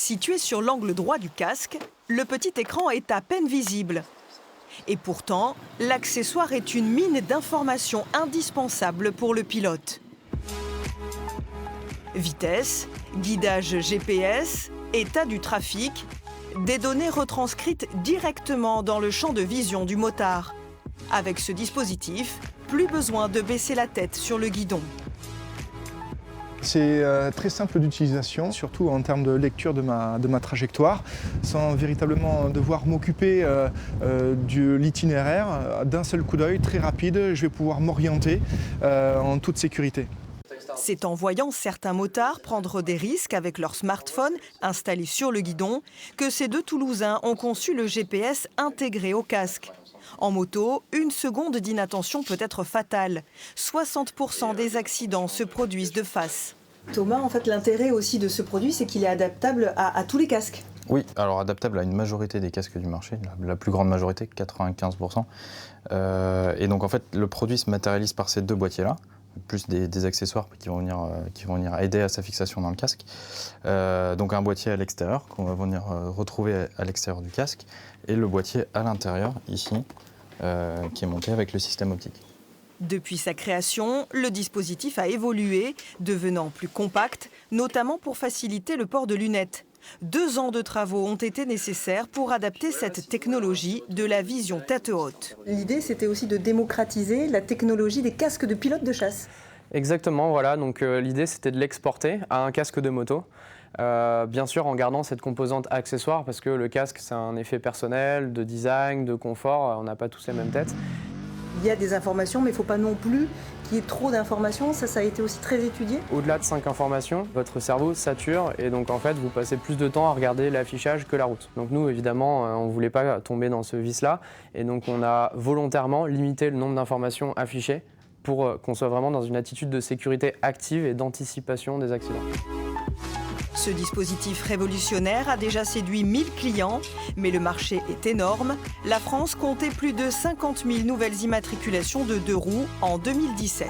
Situé sur l'angle droit du casque, le petit écran est à peine visible. Et pourtant, l'accessoire est une mine d'informations indispensables pour le pilote. Vitesse, guidage GPS, état du trafic, des données retranscrites directement dans le champ de vision du motard. Avec ce dispositif, plus besoin de baisser la tête sur le guidon. C'est très simple d'utilisation, surtout en termes de lecture de ma trajectoire, sans véritablement devoir m'occuper de l'itinéraire. D'un seul coup d'œil, très rapide, je vais pouvoir m'orienter en toute sécurité. C'est en voyant certains motards prendre des risques avec leur smartphone installé sur le guidon que ces deux Toulousains ont conçu le GPS intégré au casque. En moto, une seconde d'inattention peut être fatale. 60% des accidents se produisent de face. Thomas, en fait, l'intérêt aussi de ce produit, c'est qu'il est adaptable à tous les casques. Oui, alors adaptable à une majorité des casques du marché, la plus grande majorité, 95%. Et donc en fait, le produit se matérialise par ces deux boîtiers-là, plus des accessoires qui vont venir aider à sa fixation dans le casque. Donc un boîtier à l'extérieur qu'on va venir retrouver à l'extérieur du casque et le boîtier à l'intérieur, ici, qui est monté avec le système optique. Depuis sa création, le dispositif a évolué, devenant plus compact, notamment pour faciliter le port de lunettes. 2 ans de travaux ont été nécessaires pour adapter cette technologie de la vision tête haute. L'idée, c'était aussi de démocratiser la technologie des casques de pilotes de chasse. Exactement, voilà. Donc l'idée, c'était de l'exporter à un casque de moto. Bien sûr, en gardant cette composante accessoire, parce que le casque, c'est un effet personnel, de design, de confort. On n'a pas tous les mêmes têtes. Il y a des informations, mais il ne faut pas non plus qu'il y ait trop d'informations. Ça a été aussi très étudié. Au-delà de 5 informations, votre cerveau sature et donc en fait, vous passez plus de temps à regarder l'affichage que la route. Donc nous, évidemment, on ne voulait pas tomber dans ce vice-là et donc on a volontairement limité le nombre d'informations affichées pour qu'on soit vraiment dans une attitude de sécurité active et d'anticipation des accidents. Ce dispositif révolutionnaire a déjà séduit 1000 clients, mais le marché est énorme. La France comptait plus de 50 000 nouvelles immatriculations de 2 roues en 2017.